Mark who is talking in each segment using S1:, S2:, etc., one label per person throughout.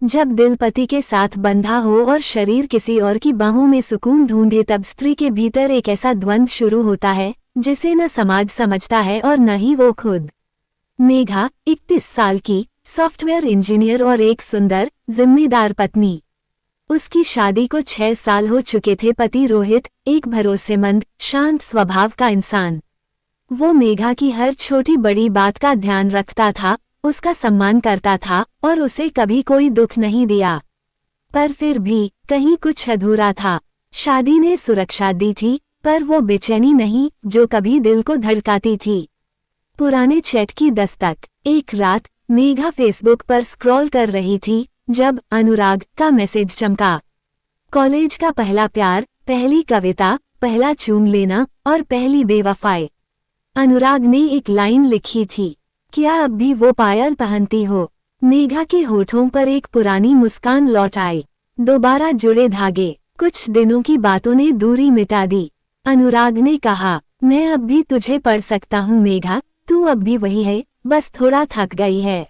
S1: जब दिल पति के साथ बंधा हो और शरीर किसी और की बाहों में सुकून ढूंढे, तब स्त्री के भीतर एक ऐसा द्वंद्व शुरू होता है जिसे न समाज समझता है और न ही वो खुद। मेघा 31 साल की, सॉफ्टवेयर इंजीनियर और एक सुंदर, जिम्मेदार पत्नी। उसकी शादी को 6 साल हो चुके थे। पति रोहित एक भरोसेमंद, शांत स्वभाव का इंसान। वो मेघा की हर छोटी बड़ी बात का ध्यान रखता था, उसका सम्मान करता था और उसे कभी कोई दुख नहीं दिया। पर फिर भी कहीं कुछ अधूरा था। शादी ने सुरक्षा दी थी, पर वो बेचैनी नहीं जो कभी दिल को धड़काती थी। पुराने चैट की दस्तक। एक रात मेघा फेसबुक पर स्क्रॉल कर रही थी जब अनुराग का मैसेज चमका। कॉलेज का पहला प्यार, पहली कविता, पहला चूम लेना और पहली बेवफाई। अनुराग ने एक लाइन लिखी थी, क्या अब भी वो पायल पहनती हो? मेघा के होठों पर एक पुरानी मुस्कान लौट आई। दोबारा जुड़े धागे। कुछ दिनों की बातों ने दूरी मिटा दी। अनुराग ने कहा, मैं अब भी तुझे पढ़ सकता हूँ मेघा, तू अब भी वही है, बस थोड़ा थक गई है।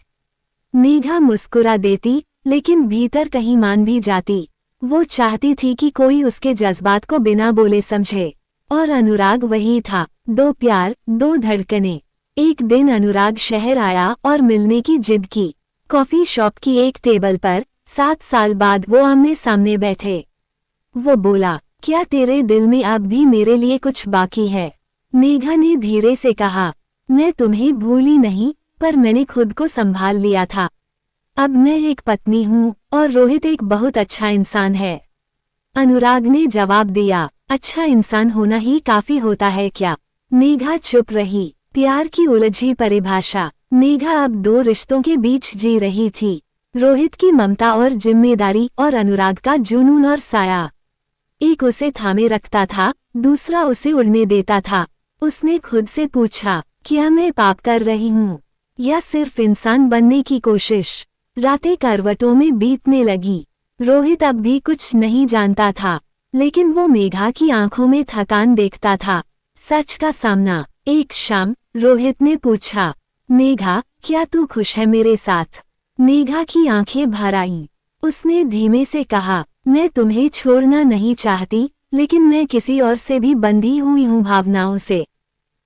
S1: मेघा मुस्कुरा देती, लेकिन भीतर कहीं मान भी जाती। वो चाहती थी कि कोई उसके जज्बात को बिना बोले समझे। और अनुराग वही था। 2 प्यार, 2 धड़कनें। एक दिन अनुराग शहर आया और मिलने की जिद की। कॉफी शॉप की एक टेबल पर 7 साल बाद वो आमने सामने बैठे। वो बोला, क्या तेरे दिल में अब भी मेरे लिए कुछ बाकी है? मेघा ने धीरे से कहा, मैं तुम्हें भूली नहीं, पर मैंने खुद को संभाल लिया था। अब मैं एक पत्नी हूँ और रोहित एक बहुत अच्छा इंसान है। अनुराग ने जवाब दिया, अच्छा इंसान होना ही काफी होता है क्या? मेघा चुप रही। प्यार की उलझी परिभाषा। मेघा अब 2 रिश्तों के बीच जी रही थी, रोहित की ममता और जिम्मेदारी और अनुराग का जुनून और साया। एक उसे थामे रखता था, दूसरा उसे उड़ने देता था। उसने खुद से पूछा, क्या मैं पाप कर रही हूँ या सिर्फ इंसान बनने की कोशिश? रातें करवटों में बीतने लगी। रोहित अब भी कुछ नहीं जानता था, लेकिन वो मेघा की आंखों में थकान देखता था। सच का सामना। एक शाम रोहित ने पूछा, मेघा क्या तू खुश है मेरे साथ? मेघा की आंखें भर आईं। उसने धीमे से कहा, मैं तुम्हें छोड़ना नहीं चाहती, लेकिन मैं किसी और से भी बंधी हुई हूँ भावनाओं से।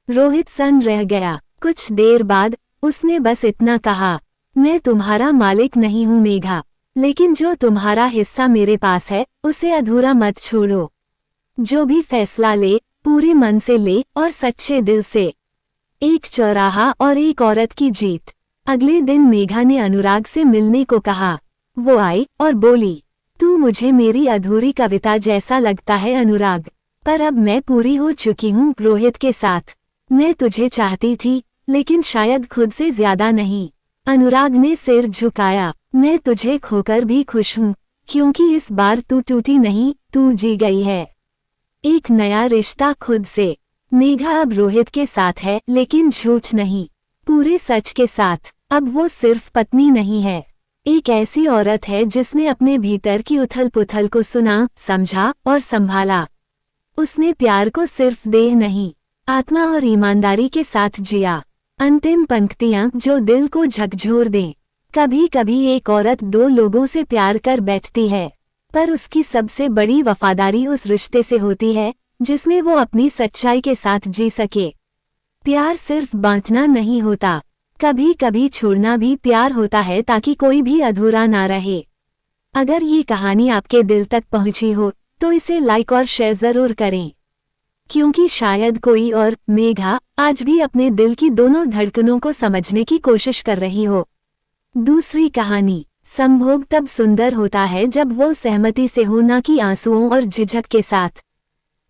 S1: रोहित सन रह गया। कुछ देर बाद उसने बस इतना कहा, मैं तुम्हारा मालिक नहीं हूँ मेघा, लेकिन जो तुम्हारा हिस्सा मेरे पास है उसे अधूरा मत छोड़ो। जो भी फैसला ले पूरे मन से ले और सच्चे दिल से। एक चौराहा और एक औरत की जीत। अगले दिन मेघा ने अनुराग से मिलने को कहा। वो आई और बोली, तू मुझे मेरी अधूरी कविता जैसा लगता है अनुराग, पर अब मैं पूरी हो चुकी हूँ रोहित के साथ। मैं तुझे चाहती थी, लेकिन शायद खुद से ज्यादा नहीं। अनुराग ने सिर झुकाया। मैं तुझे खोकर भी खुश हूँ, क्योंकि इस बार तू टूटी नहीं, तू जी गई है। एक नया रिश्ता खुद से। मेघा अब रोहित के साथ है, लेकिन झूठ नहीं, पूरे सच के साथ। अब वो सिर्फ पत्नी नहीं है, एक ऐसी औरत है जिसने अपने भीतर की उथल पुथल को सुना, समझा और संभाला। उसने प्यार को सिर्फ देह नहीं, आत्मा और ईमानदारी के साथ जिया। अंतिम पंक्तियां जो दिल को झकझोर दें। कभी कभी एक औरत 2 लोगों से प्यार कर बैठती है, पर उसकी सबसे बड़ी वफादारी उस रिश्ते से होती है जिसमें वो अपनी सच्चाई के साथ जी सके। प्यार सिर्फ बांटना नहीं होता, कभी कभी छोड़ना भी प्यार होता है, ताकि कोई भी अधूरा ना रहे। अगर ये कहानी आपके दिल तक पहुंची हो तो इसे लाइक और शेयर जरूर करें, क्योंकि शायद कोई और मेघा आज भी अपने दिल की दोनों धड़कनों को समझने की कोशिश कर रही हो। दूसरी कहानी। संभोग तब सुंदर होता है जब वो सहमति से हो, ना कि आंसुओं और झिझक के साथ।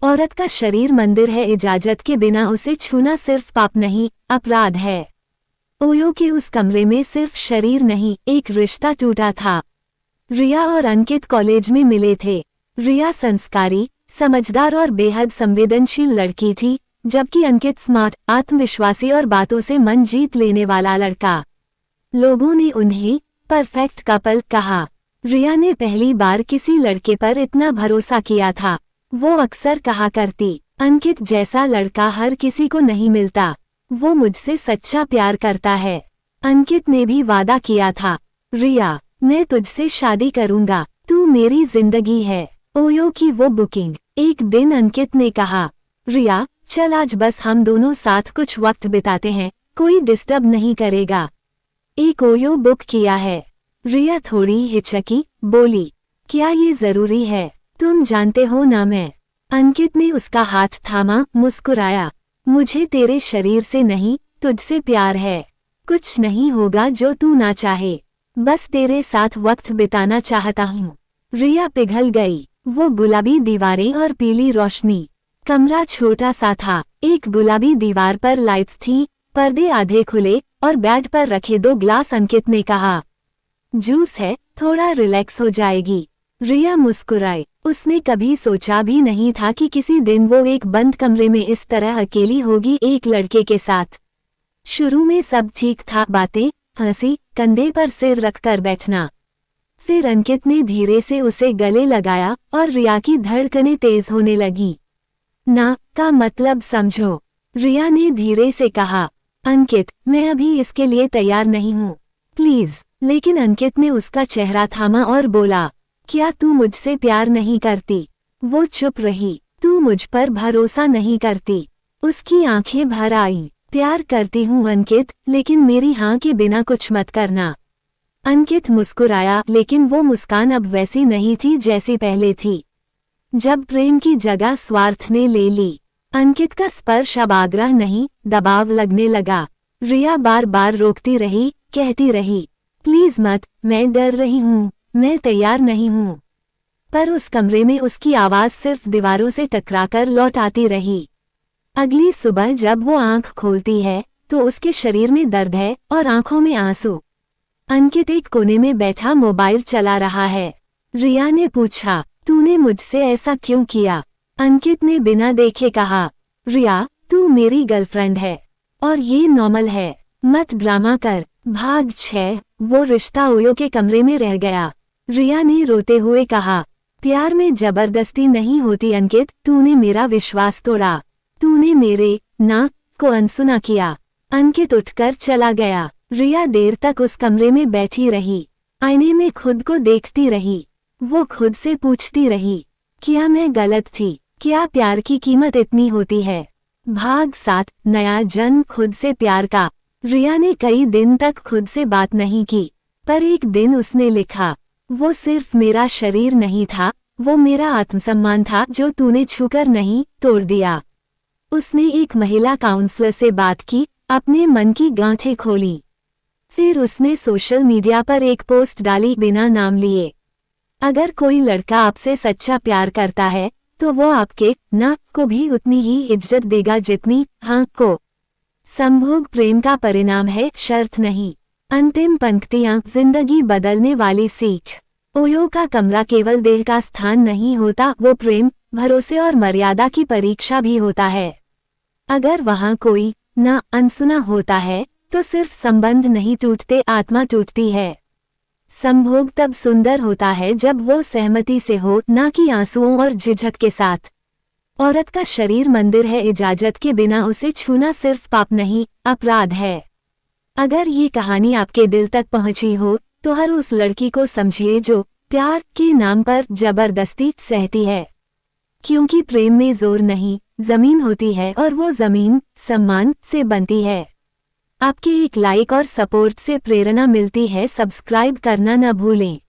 S1: औरत का शरीर मंदिर है, इजाजत के बिना उसे छूना सिर्फ पाप नहीं, अपराध है। ओयो के उस कमरे में सिर्फ शरीर नहीं, एक रिश्ता टूटा था। रिया और अंकित कॉलेज में मिले थे। रिया संस्कारी, समझदार और बेहद संवेदनशील लड़की थी, जबकि अंकित स्मार्ट, आत्मविश्वासी और बातों से मन जीत लेने वाला लड़का। लोगों ने उन्हें परफेक्ट कपल कहा। रिया ने पहली बार किसी लड़के पर इतना भरोसा किया था। वो अक्सर कहा करती, अंकित जैसा लड़का हर किसी को नहीं मिलता, वो मुझसे सच्चा प्यार करता है। अंकित ने भी वादा किया था, रिया मैं तुझसे शादी करूंगा, तू मेरी जिंदगी है। ओयो की वो बुकिंग। एक दिन अंकित ने कहा, रिया चल आज बस हम दोनों साथ कुछ वक्त बिताते हैं, कोई डिस्टर्ब नहीं करेगा। एक ओयो बुक किया है। रिया थोड़ी हिचकी, बोली, क्या ये जरूरी है? तुम जानते हो ना मैं। अंकित ने उसका हाथ थामा, मुस्कुराया, मुझे तेरे शरीर से नहीं तुझसे प्यार है। कुछ नहीं होगा जो तू ना चाहे, बस तेरे साथ वक्त बिताना चाहता हूँ। रिया पिघल गई। वो गुलाबी दीवारें और पीली रोशनी। कमरा छोटा सा था, एक गुलाबी दीवार पर लाइट्स थी, पर्दे आधे खुले और बेड पर रखे 2 ग्लास। अंकित ने कहा, जूस है, थोड़ा रिलैक्स हो जाएगी। रिया मुस्कुराई। उसने कभी सोचा भी नहीं था कि किसी दिन वो एक बंद कमरे में इस तरह अकेली होगी एक लड़के के साथ। शुरू में सब ठीक था, बातें, हंसी, कंधे पर सिर रखकर बैठना। फिर अंकित ने धीरे से उसे गले लगाया और रिया की धड़कनें तेज होने लगी। ना का मतलब समझो, रिया ने धीरे से कहा। अंकित, मैं अभी इसके लिए तैयार नहीं हूँ, प्लीज। लेकिन अंकित ने उसका चेहरा थामा और बोला, क्या तू मुझसे प्यार नहीं करती? वो चुप रही। तू मुझ पर भरोसा नहीं करती? उसकी आंखें भर आईं। प्यार करती हूँ अंकित, लेकिन मेरी हाँ के बिना कुछ मत करना। अंकित मुस्कुराया, लेकिन वो मुस्कान अब वैसी नहीं थी जैसी पहले थी, जब प्रेम की जगह स्वार्थ ने ले ली। अंकित का स्पर्श अब आग्रह नहीं, दबाव लगने लगा। रिया बार बार रोकती रही, कहती रही, प्लीज मत, मैं डर रही हूँ, मैं तैयार नहीं हूँ। पर उस कमरे में उसकी आवाज सिर्फ दीवारों से टकराकर लौट आती रही। अगली सुबह जब वो आंख खोलती है तो उसके शरीर में दर्द है और आंखों में आंसू। अंकित एक कोने में बैठा मोबाइल चला रहा है। रिया ने पूछा, तूने मुझसे ऐसा क्यों किया? अंकित ने बिना देखे कहा, रिया तू मेरी गर्लफ्रेंड है और ये नॉर्मल है, मत ड्रामा कर। भाग 6। वो रिश्ता ओयो के कमरे में रह गया। रिया ने रोते हुए कहा, प्यार में जबरदस्ती नहीं होती अंकित, तूने मेरा विश्वास तोड़ा, तूने मेरे ना को अनसुना किया। अंकित उठकर चला गया। रिया देर तक उस कमरे में बैठी रही, आईने में खुद को देखती रही। वो खुद से पूछती रही, क्या मैं गलत थी? क्या प्यार की कीमत इतनी होती है? भाग 7। नया जन्म खुद से प्यार का। रिया ने कई दिन तक खुद से बात नहीं की, पर एक दिन उसने लिखा, वो सिर्फ मेरा शरीर नहीं था, वो मेरा आत्मसम्मान था जो तूने छूकर नहीं तोड़ दिया। उसने एक महिला काउंसलर से बात की, अपने मन की गांठें खोली। फिर उसने सोशल मीडिया पर एक पोस्ट डाली बिना नाम लिए। अगर कोई लड़का आपसे सच्चा प्यार करता है तो वो आपके ना को भी उतनी ही इज्जत देगा जितनी हाँ को। संभोग प्रेम का परिणाम है, शर्त नहीं। अंतिम पंक्तियां, जिंदगी बदलने वाली सीख। ओयो का कमरा केवल देह का स्थान नहीं होता, वो प्रेम, भरोसे और मर्यादा की परीक्षा भी होता है। अगर वहाँ कोई ना अनसुना होता है तो सिर्फ संबंध नहीं टूटते, आत्मा टूटती है। संभोग तब सुंदर होता है जब वो सहमति से हो, ना कि आंसुओं और झिझक के साथ। औरत का शरीर मंदिर है, इजाजत के बिना उसे छूना सिर्फ पाप नहीं, अपराध है। अगर ये कहानी आपके दिल तक पहुंची हो तो हर उस लड़की को समझिए जो प्यार के नाम पर जबरदस्ती सहती है, क्योंकि प्रेम में जोर नहीं, जमीन होती है और वो जमीन सम्मान से बनती है। आपके एक लाइक और सपोर्ट से प्रेरणा मिलती है। सब्सक्राइब करना न भूलें।